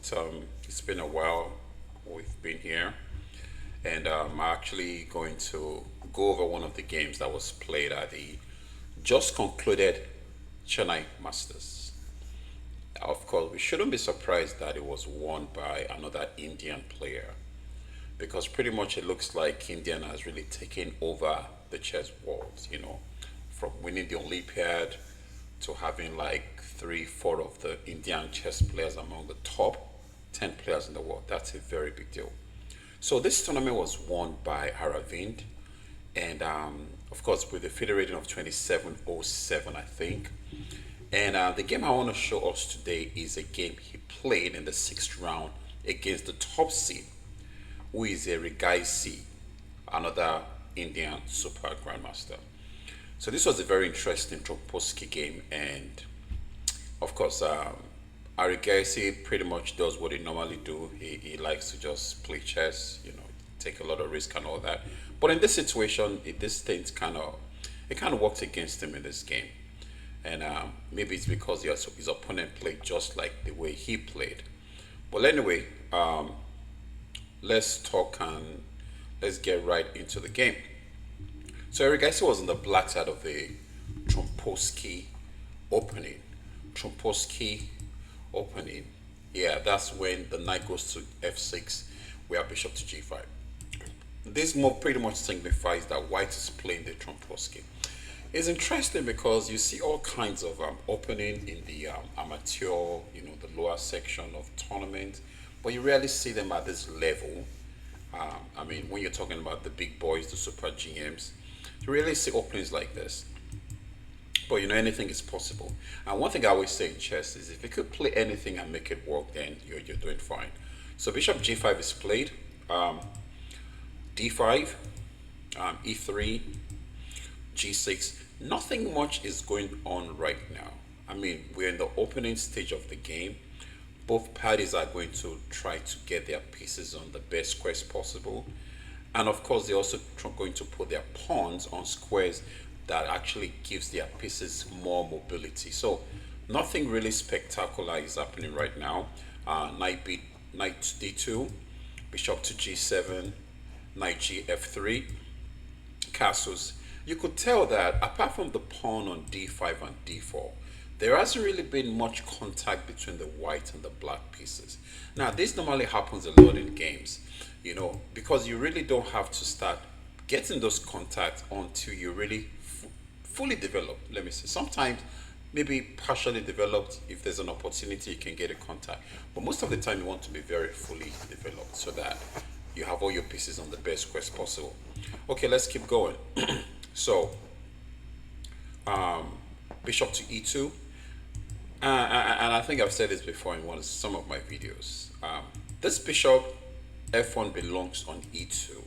It's been a while we've been here, and I'm actually going to go over one of the games that was played at the just concluded Chennai Masters. Of course, we shouldn't be surprised that it was won by another Indian player because pretty much it looks like Indian has really taken over the chess world. From winning the Olympiad to having like three, four of the Indian chess players among the top 10 players in the world. That's a very big deal. So this tournament was won by Aravind, and of course with a FIDE rating of 2707, I think. And the game I want to show us today is a game he played in the sixth round against the top seed, who is Erigaisi, another Indian super grandmaster. So this was a very interesting Troposki game, and of course, Erigaisi pretty much does what he normally do. He likes to just play chess, take a lot of risk and all that. But in this situation, this thing kind of worked against him in this game, and maybe it's because his opponent played just like the way he played. But anyway, let's talk and let's get right into the game. So Erigaisi was on the black side of the Tromposki opening. Tromposki opening. Yeah, that's when the knight goes to f6, we have bishop to g5. This move pretty much signifies that white is playing the Tromposki. It's interesting because you see all kinds of opening in the amateur, the lower section of tournament, but you rarely see them at this level. I mean, when you're talking about the big boys, the super GMs, you rarely see openings like this. But anything is possible. And one thing I always say in chess is if you could play anything and make it work, then you're doing fine. So bishop g5 is played, d5, e3, g6. Nothing much is going on right now. I mean, we're in the opening stage of the game. Both parties are going to try to get their pieces on the best squares possible. And of course, they're also going to put their pawns on squares that actually gives their pieces more mobility. So nothing really spectacular is happening right now. Knight to d2, bishop to g7, knight gf3, castles. You could tell that apart from the pawn on d5 and d4, there hasn't really been much contact between the white and the black pieces. Now, this normally happens a lot in games, because you really don't have to start getting those contacts until you really fully developed. Let me say, sometimes maybe partially developed. If there's an opportunity, you can get a contact, but most of the time you want to be very fully developed so that you have all your pieces on the best squares possible. Okay, let's keep going. So bishop to e2, and I think I've said this before in some of my videos. This bishop f1 belongs on e2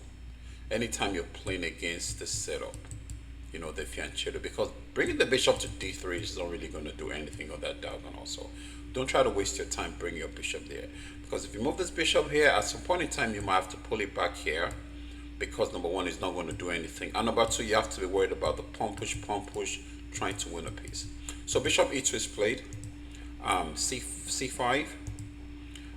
anytime you're playing against the setup, the fianchetto, because bringing the bishop to d3 is not really going to do anything on that diagonal. Also, don't try to waste your time bringing your bishop there, because if you move this bishop here, at some point in time you might have to pull it back here, because number one is not going to do anything, and number two, you have to be worried about the pawn push, trying to win a piece. So bishop e2 is played, c5,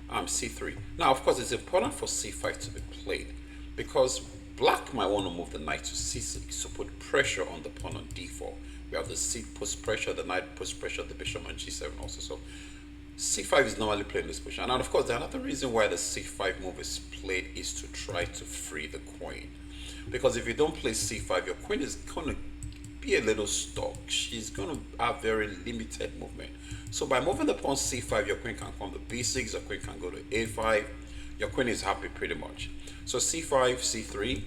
c3. Now, of course, it's important for c5 to be played because black might want to move the knight to c6 to put pressure on the pawn on d4. We have the c puts pressure, the knight puts pressure, the bishop on g7 also. So c5 is normally played in this position. And of course, the another reason why the c5 move is played is to try to free the queen. Because if you don't play c5, your queen is going to be a little stuck. She's going to have very limited movement. So by moving the pawn c5, your queen can come to b6, your queen can go to a5. Your queen is happy pretty much. So c5, c3,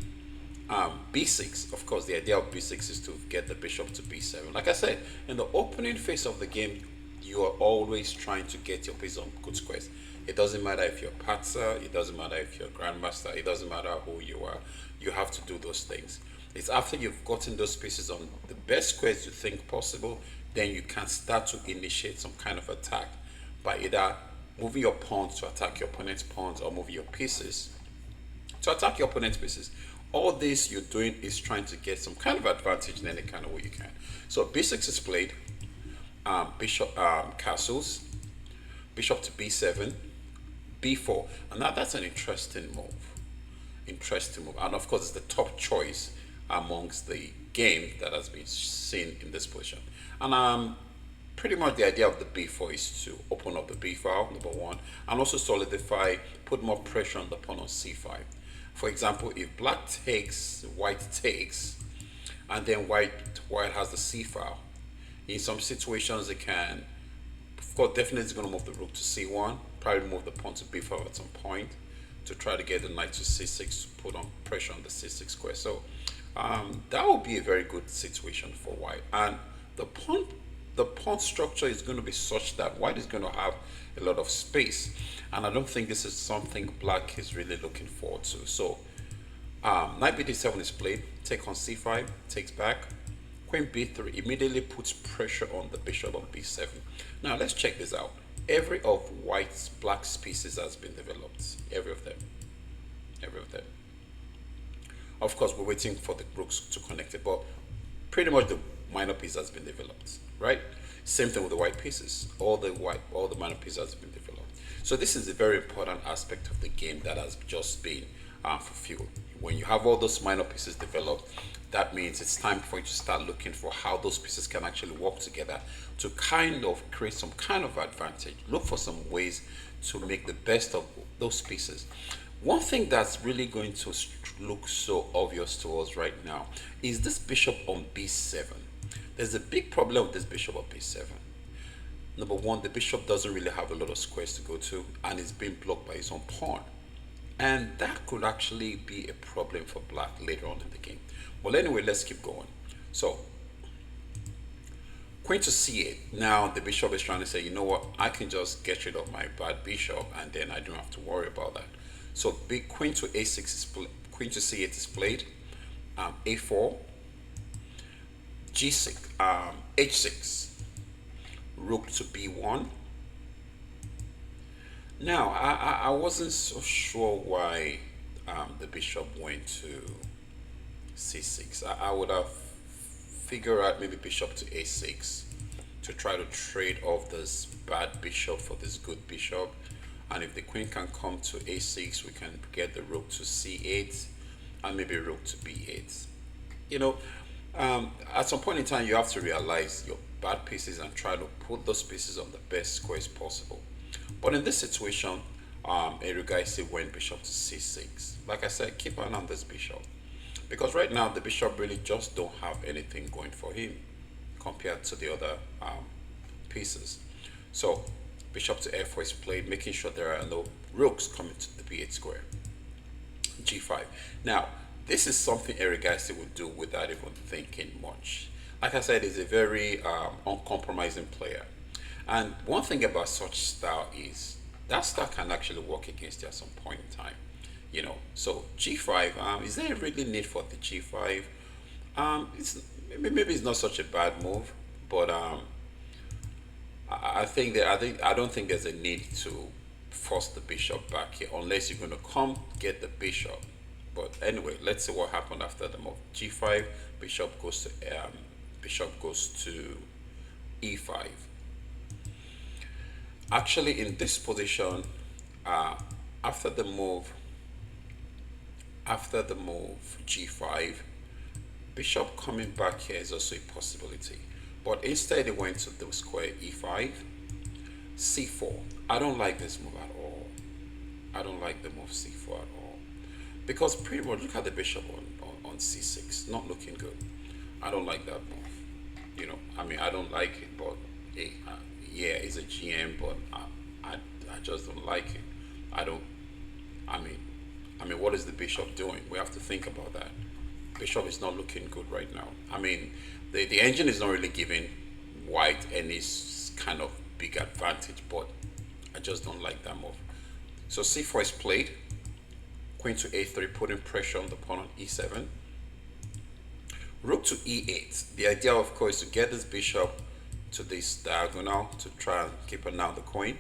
b6. Of course, the idea of b6 is to get the bishop to b7. Like I said, in the opening phase of the game, you are always trying to get your piece on good squares. It doesn't matter if you're Patsa, it doesn't matter if you're Grandmaster, it doesn't matter who you are. You have to do those things. It's after you've gotten those pieces on the best squares you think possible, then you can start to initiate some kind of attack by either moving your pawns to attack your opponent's pawns or moving your pieces to attack your opponent's pieces. All this you're doing is trying to get some kind of advantage in any kind of way you can. So b6 is played, bishop castles, bishop to b7, b4. And now that's an interesting move. Interesting move. And of course, it's the top choice amongst the game that has been seen in this position. And pretty much the idea of the b4 is to open up the b file, number one, and also solidify, put more pressure on the pawn on c5. For example, if black takes, white takes, and then white has the c file, in some situations it can, of course, definitely it's going to move the rook to c1, probably move the pawn to b5 at some point to try to get the knight to c6 to put on pressure on the c6 square. So that would be a very good situation for white. And the pawn structure is going to be such that white is going to have a lot of space, and I don't think this is something black is really looking forward to. So knight b7 is played, take on c5, takes back, queen b3 immediately puts pressure on the bishop on b7. Now let's check this out. Every of black's pieces has been developed, every of them. Of course, we're waiting for the rooks to connect it, but pretty much the minor piece has been developed, right? Same thing with the white pieces. All the minor pieces has been developed. So this is a very important aspect of the game that has just been fulfilled. When you have all those minor pieces developed, that means it's time for you to start looking for how those pieces can actually work together to kind of create some kind of advantage. Look for some ways to make the best of those pieces. One thing that's really going to look so obvious to us right now is this bishop on b7. There's a big problem with this bishop on b7. Number one, the bishop doesn't really have a lot of squares to go to, and it's being blocked by his own pawn. And that could actually be a problem for black later on in the game. Well, anyway, let's keep going. So, queen to c8. Now, the bishop is trying to say, you know what, I can just get rid of my bad bishop, and then I don't have to worry about that. So, queen to a6 is queen to c8 is played. A4, g6, h6, rook to b1. Now, I wasn't so sure why the bishop went to c6. I would have figured out maybe bishop to a6 to try to trade off this bad bishop for this good bishop. And if the queen can come to a6, we can get the rook to c8 and maybe rook to b8. You know, at some point in time, you have to realize your bad pieces and try to put those pieces on the best squares possible. But in this situation, Erigaisi went bishop to c6. Like I said, keep an eye on this bishop, because right now the bishop really just don't have anything going for him compared to the other pieces. So bishop to f4 is played, making sure there are no rooks coming to the b8 square. g5. Now, this is something Erigaisi would do without even thinking much. Like I said, he's a very uncompromising player. And one thing about such style is that style can actually work against you at some point in time. You know, so g5, is there really need for the g5? Maybe it's not such a bad move, but I don't think there's a need to force the bishop back here unless you're going to come get the bishop. But anyway, let's see what happened after the move. g5, bishop goes to e5. Actually, in this position, after the move g5, bishop coming back here is also a possibility. But instead, he went to the square e5, c4. I don't like this move at all. I don't like the move c4 at all, because pretty much look at the bishop on c6, not looking good. I don't like that move. You know, I mean, I don't like it, but hey, yeah, it's a GM, but I just don't like it. I mean, what is the bishop doing? We have to think about that. Bishop is not looking good right now. I mean, the engine is not really giving white any kind of big advantage, but I just don't like that move. So c4 is played. Queen to a3, putting pressure on the pawn on e7. Rook to e8. The idea, of course, is to get this bishop to this diagonal to try and keep an eye on the coin.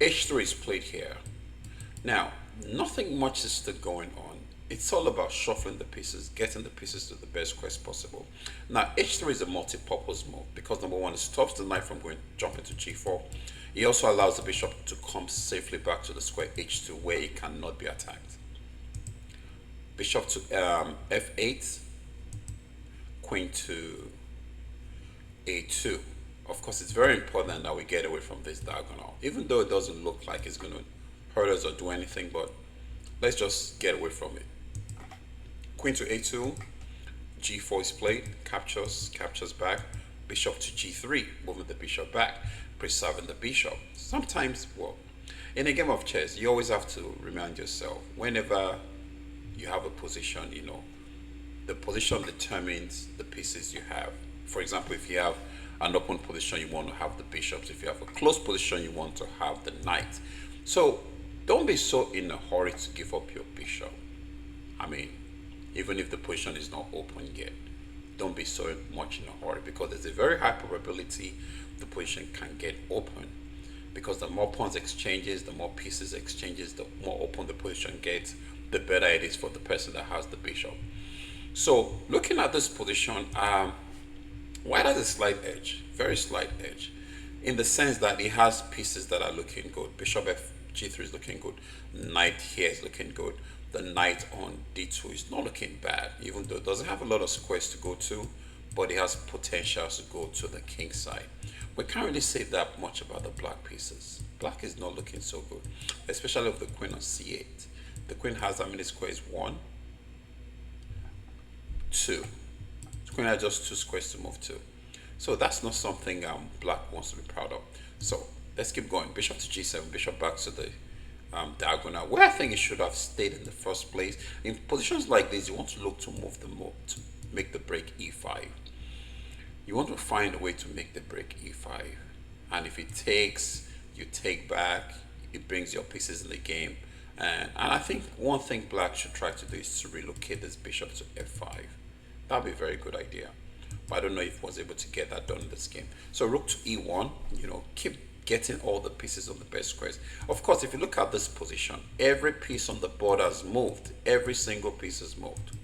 h3 is played here. Now, nothing much is still going on. It's all about shuffling the pieces, getting the pieces to the best quest possible. Now, h3 is a multi-purpose move because number one, it stops the knight from jumping to g4. It also allows the bishop to come safely back to the square h2 where it cannot be attacked. Bishop to f8, queen to a2. Of course, it's very important that we get away from this diagonal, even though it doesn't look like it's going to hurt us or do anything, but let's just get away from it. Queen to a2, g4 is played, captures back, bishop to g3, moving the bishop back, preserving the bishop. Sometimes, well, in a game of chess, you always have to remind yourself, whenever you have a position, the position determines the pieces you have. For example, if you have an open position, you want to have the bishops. If you have a closed position, you want to have the knight. So don't be so in a hurry to give up your bishop. I mean, even if the position is not open yet, don't be so much in a hurry, because there's a very high probability the position can get open, because the more pawns exchanges, the more pieces exchanges, the more open the position gets, the better it is for the person that has the bishop. So looking at this position, white has a slight edge, very slight edge, in the sense that it has pieces that are looking good. Bishop g3 is looking good, knight here is looking good, the knight on d2 is not looking bad, even though it doesn't have a lot of squares to go to, but it has potential to go to the king side. We can't really say that much about the black pieces. Black is not looking so good, especially with the queen on c8. The queen has how many squares? 1, 2. The queen has just 2 squares to move to. So that's not something black wants to be proud of. So let's keep going. Bishop to g7, bishop back to the diagonal, where I think it should have stayed in the first place. In positions like this, you want to look to move the move to make the break e5. You want to find a way to make the break e5. And if it takes, you take back, it brings your pieces in the game. And I think one thing black should try to do is to relocate this bishop to f5. That would be a very good idea. But I don't know if he was able to get that done in this game. So rook to e1, keep getting all the pieces on the best squares. Of course, if you look at this position, every piece on the board has moved. Every single piece is moved.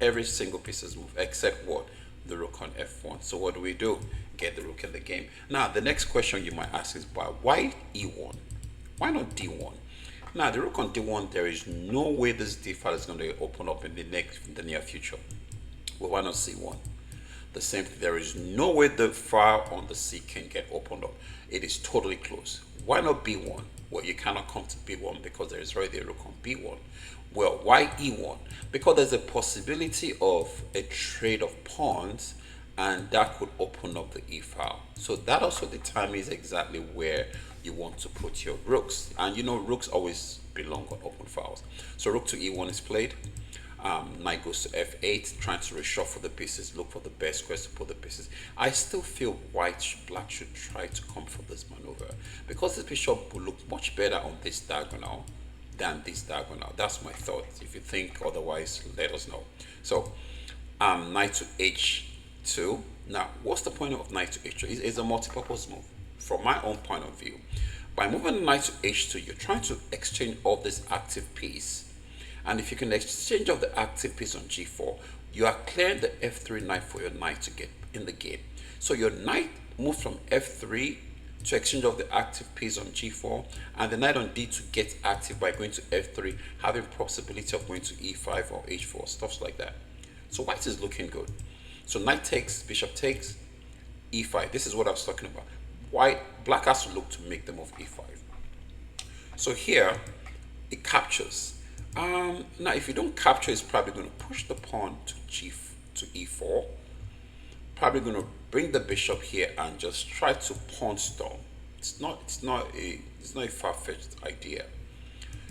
Every single piece is moved, except what? The rook on f1. So what do? Get the rook in the game. Now, the next question you might ask is, why e1? Why not d1? Now, the rook on d1, there is no way this d file is going to open up in the near future. Well, why not c1? The same thing, there is no way the file on the c can get opened up. It is totally closed. Why not b1? Well, you cannot come to b1 because there is already a rook on b1. Well, why e1? Because there's a possibility of a trade of pawns, and that could open up the e file. So that also determines exactly where you want to put your rooks. And rooks always belong on open files. So rook to e1 is played. Knight goes to f8, trying to reshuffle the pieces, look for the best squares to put the pieces. I still feel black should try to come for this maneuver, because this bishop will look much better on this diagonal than this diagonal. That's my thought. If you think otherwise, let us know. So knight to h2. Now, what's the point of knight to h2? It's a multi-purpose move from my own point of view. By moving the knight to h2, you're trying to exchange all this active piece. And if you can exchange of the active piece on g4, you are clearing the f3 knight for your knight to get in the game. So your knight moves from f3 to exchange of the active piece on g4, and the knight on d2 gets active by going to f3, having possibility of going to e5 or h4, stuff like that. So white is looking good. So knight takes, bishop takes, e5. This is what I was talking about. Black has to look to make the move e5. So here, it captures. Now, if you don't capture, it's probably going to push the pawn to e4. Probably going to bring the bishop here and just try to pawn storm. It's not a far-fetched idea.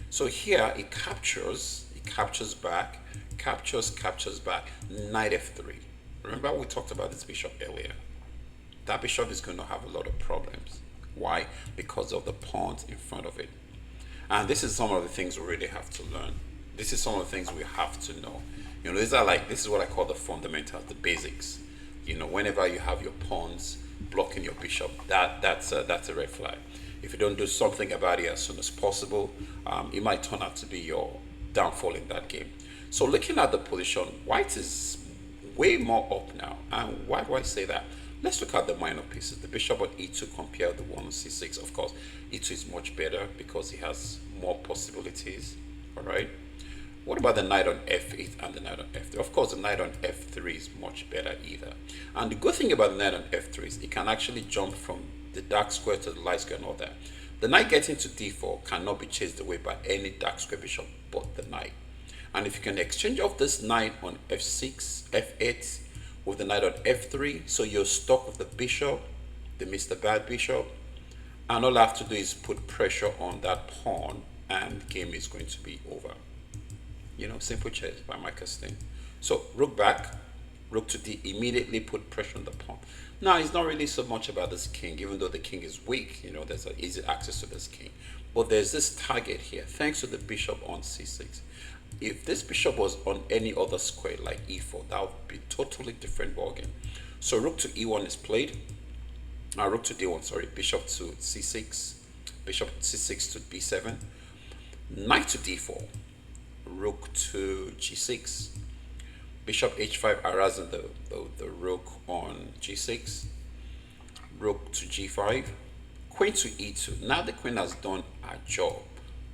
So here it captures back, captures back, knight f3. Remember we talked about this bishop earlier. That bishop is going to have a lot of problems. Why? Because of the pawns in front of it. And this is some of the things we really have to learn. This is some of the things we have to know. This is what I call the fundamentals, the basics. Whenever you have your pawns blocking your bishop, that's a red flag. If you don't do something about it as soon as possible, it might turn out to be your downfall in that game. So looking at the position, white is way more up now. And why do I say that? Let's look at the minor pieces. The bishop on e2 compared the one on c6. Of course, e2 is much better because it has more possibilities. All right. What about the knight on f8 and the knight on f3? Of course, the knight on f3 is much better either. And the good thing about the knight on f3 is it can actually jump from the dark square to the light square and all that. The knight getting to d4 cannot be chased away by any dark square bishop but the knight. And if you can exchange off this knight on f6, f8 with the knight on f3, so you're stuck with the bishop, the Mr. Bad bishop, and all I have to do is put pressure on that pawn and the game is going to be over. You know, simple chess by Michael Steen. So rook back, rook to d, immediately put pressure on the pawn. Now, it's not really so much about this king, even though the king is weak, you know, there's an easy access to this king. But there's this target here, thanks to the bishop on c6. If this bishop was on any other square, like e4, that would be totally different ballgame. So rook to e1 is played. Rook to d1, sorry, bishop to c6, bishop c6 to b7, knight to d4, rook to g6, bishop h5 harassing the rook on g6, rook to g5, queen to e2. Now the queen has done her job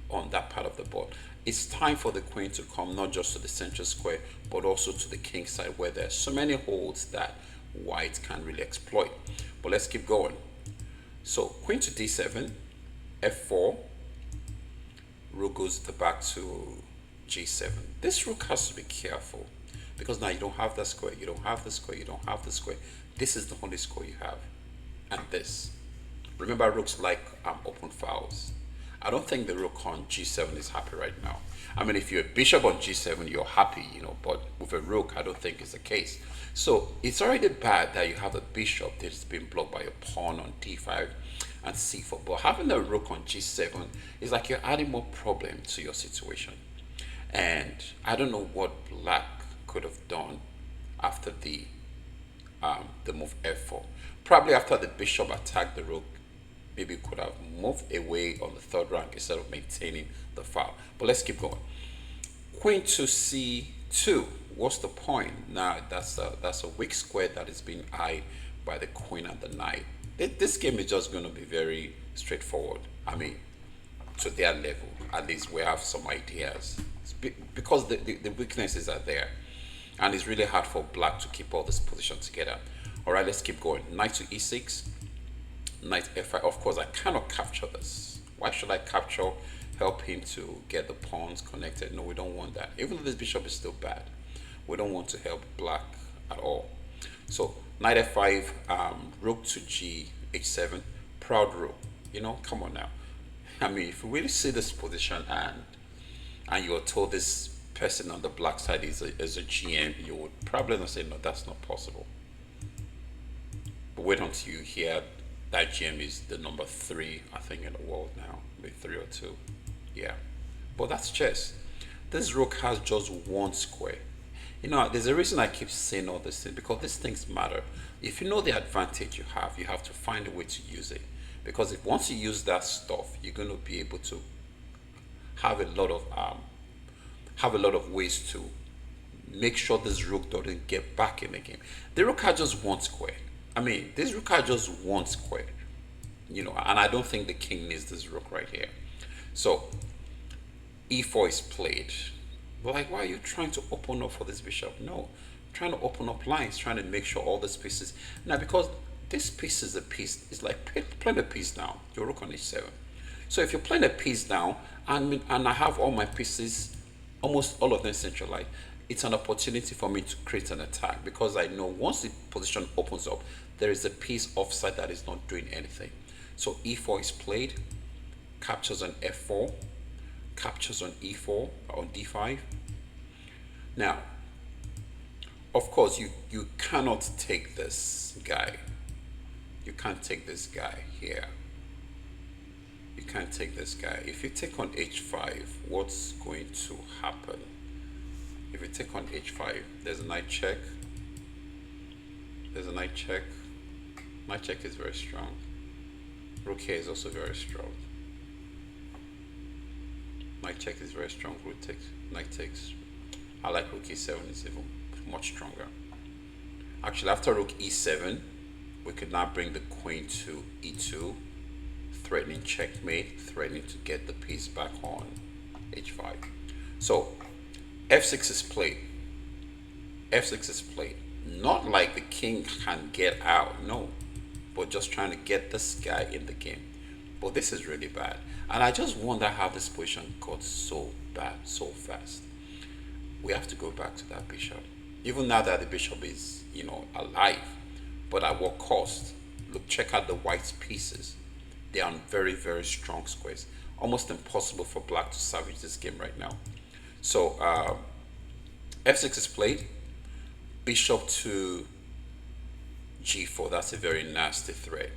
on that part of the board. It's time for the queen to come not just to the central square, but also to the king side where there are so many holes that white can really exploit. But let's keep going. So queen to d7, f4, rook goes back to g7. This rook has to be careful because now you don't have that square, you don't have the square, you don't have the square. This is the only square you have. And this. Remember, rooks like open fouls. I don't think the rook on g7 is happy right now. I mean, if you're a bishop on g7, you're happy, you know, but with a rook, I don't think it's the case. So it's already bad that you have a bishop that's been blocked by a pawn on d5 and c4. But having a rook on g7 is like you're adding more problem to your situation. And I don't know what black could have done after the move f4. Probably after the bishop attacked the rook, maybe could have moved away on the third rank instead of maintaining the file. But let's keep going. Queen to c2. What's the point? Now that's a weak square that is being eyed by the queen and the knight. This game is just going to be very straightforward. I mean, to their level, at least we have some ideas. Because the weaknesses are there. And it's really hard for black to keep all this position together. All right, let's keep going. Knight to e6. Knight f5. Of course, I cannot capture this. Why should I capture, help him to get the pawns connected? No, we don't want that. Even though this bishop is still bad, we don't want to help black at all. So knight f5, rook to g h7, proud rook. You know, come on now. I mean, if you really see this position and you're told this person on the black side is a GM, you would probably not say, no, that's not possible. But wait until you hear that GM is the number 3, I think, in the world now. Maybe 3 or 2. Yeah. But that's chess. This rook has just one square. You know, there's a reason I keep saying all this thing, because these things matter. If you know the advantage you have to find a way to use it. Because if once you use that stuff, you're going to be able to have a lot of ways to make sure this rook doesn't get back in the game. The rook has just one square. I mean, this rook has just one square, you know, and I don't think the king needs this rook right here. So e4 is played. Like, why are you trying to open up for this bishop? No, trying to open up lines, trying to make sure all these pieces. Now, because this piece is a piece, it's like playing a piece down, your rook on h7. So if you're playing a piece down, and I have all my pieces, almost all of them centralized, it's an opportunity for me to create an attack, because I know once the position opens up, there is a piece offside that is not doing anything. So e4 is played, captures on f4, captures on e4, on d5. Now, of course, you cannot take this guy. You can't take this guy here. You can't take this guy. If you take on h5, what's going to happen? If you take on h5, there's a knight check. There's a knight check. Knight check is very strong. Rook here is also very strong. Knight check is very strong. Rook takes. Knight takes. I like rook e7. It's even much stronger. Actually, after rook e7, We could now bring the queen to e2, threatening checkmate, threatening to get the piece back on h5. So f6 is played. F6 is played. Not like the king can get out, no, but just trying to get this guy in the game. But this is really bad. And I just wonder how this position got so bad so fast. We have to go back to that bishop. Even now that the bishop is, alive, but at what cost? Look, check out the white pieces. They are on very, very strong squares. Almost impossible for black to salvage this game right now. So f6 is played. Bishop to g4. That's a very nasty threat.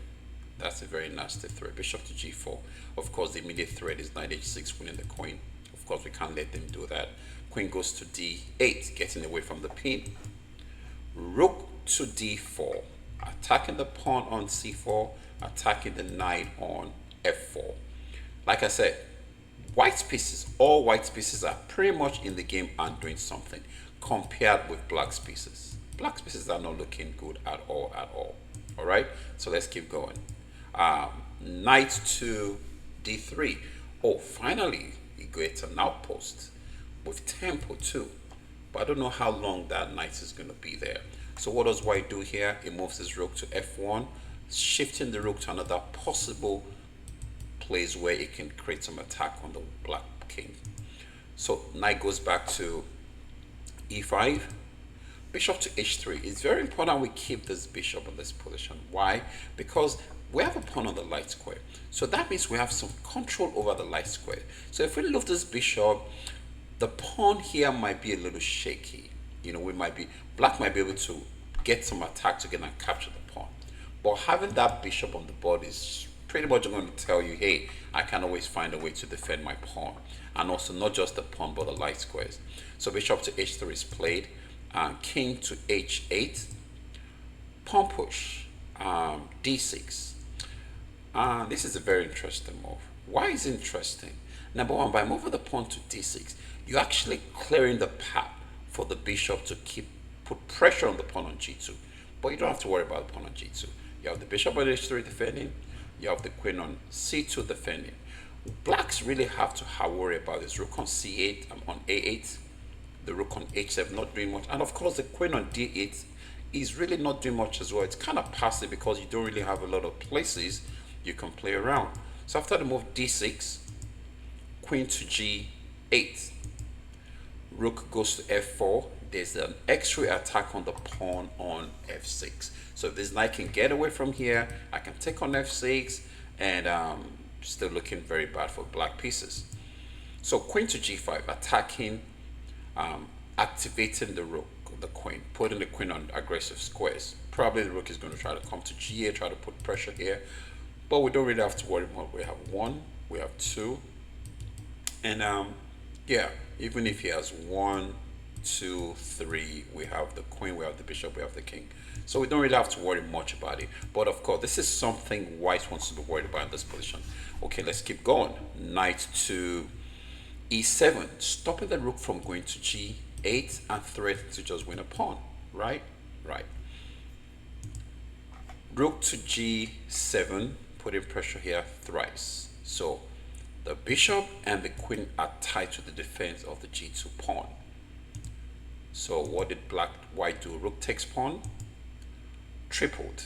That's a very nasty threat. Bishop to g4. Of course, the immediate threat is knight h6 winning the queen. Of course, we can't let them do that. Queen goes to d8, getting away from the pin. Rook to d4, attacking the pawn on c4, attacking the knight on f4. Like I said, white pieces, all white pieces are pretty much in the game and doing something compared with black pieces. Black pieces are not looking good at all, at all. All right, so let's keep going. Knight to d3. Oh, finally, he gets an outpost with tempo too. But I don't know how long that knight is going to be there. So what does white do here? He moves his rook to f1, shifting the rook to another possible place where it can create some attack on the black king. So knight goes back to e5. Bishop to h3. It's very important we keep this bishop in this position. Why? Because we have a pawn on the light square. So that means we have some control over the light square. So if we lose this bishop, the pawn here might be a little shaky. Black might be able to get some attack again and capture the pawn. But having that bishop on the board is pretty much going to tell you, hey, I can always find a way to defend my pawn. And also not just the pawn, but the light squares. So bishop to h3 is played. King to h8. Pawn push. d6. This is a very interesting move. Why is it interesting? Number one, by moving the pawn to d6, you're actually clearing the path for the bishop to put pressure on the pawn on g2. But you don't have to worry about the pawn on g2. You have the bishop on h3 defending. You have the queen on c2 defending. Blacks really have to worry about this rook on c8, on a8, the rook on h7 not doing much, and of course the queen on d8 is really not doing much as well. It's kind of passive because you don't really have a lot of places you can play around. So after the move d6, queen to g8, rook goes to f4. There's an x-ray attack on the pawn on f6. So if this knight can get away from here, I can take on f6, and still looking very bad for black pieces. So queen to g5, attacking, activating the rook, the queen, putting the queen on aggressive squares. Probably the rook is going to try to come to g8, try to put pressure here, but we don't really have to worry about. We have 1, we have 2, and yeah, even if he has 1, 2, 3, we have the queen, we have the bishop, we have the king. So we don't really have to worry much about it. But of course, this is something white wants to be worried about in this position. Okay, let's keep going. Knight to e7, stopping the rook from going to g8 and threatening to just win a pawn. Right? Right. Rook to g7, putting pressure here thrice. So the bishop and the queen are tied to the defense of the g2 pawn. So what did white do? Rook takes pawn, tripled.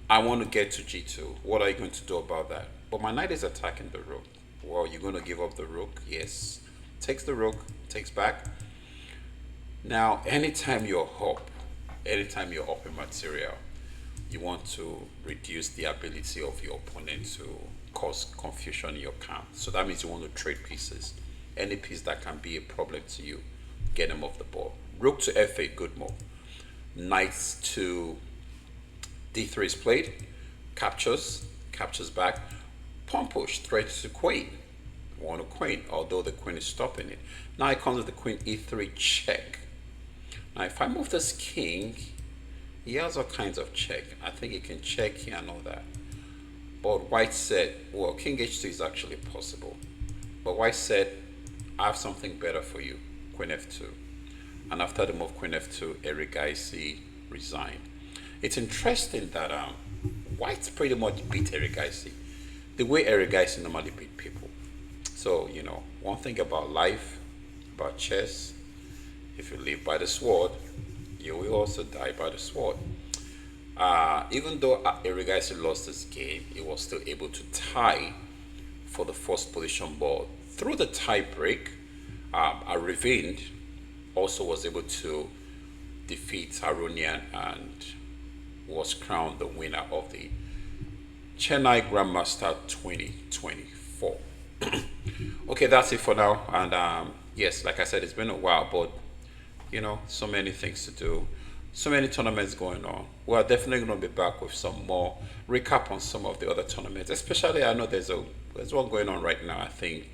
I want to get to g2. What are you going to do about that? But my knight is attacking the rook. Well, you're going to give up the rook? Yes. Takes the rook, takes back. Now, anytime you're up in material, you want to reduce the ability of your opponent to cause confusion in your camp. So that means you want to trade pieces. Any piece that can be a problem to you, get them off the board. Rook to f8, good move. Knight to d3 is played. Captures back. Pawn push, threats to queen. Want a queen, although the queen is stopping it. Now it comes with the queen e3 check. Now if I move this king, he has all kinds of check. I think he can check here and all that. But white said, well, king h2 is actually possible. But white said, I have something better for you, queen f2. And after the move queen f2, Erigaisi resigned. It's interesting that White pretty much beat Erigaisi the way Erigaisi normally beat people. So, one thing about life, about chess, if you live by the sword, you will also die by the sword. Even though Erigaisi lost this game, he was still able to tie for the first position ball. Through the tie break, Aravind also was able to defeat Aronian and was crowned the winner of the Chennai Grandmaster 2024. Okay, that's it for now. And yes, like I said, it's been a while, but so many things to do, so many tournaments going on. We are definitely going to be back with some more recap on some of the other tournaments. Especially, I know there's one going on right now. I think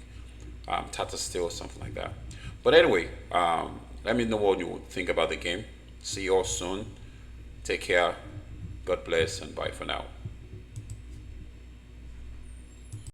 Tata Steel or something like that. But anyway, let me know what you think about the game. See you all soon. Take care. God bless and bye for now.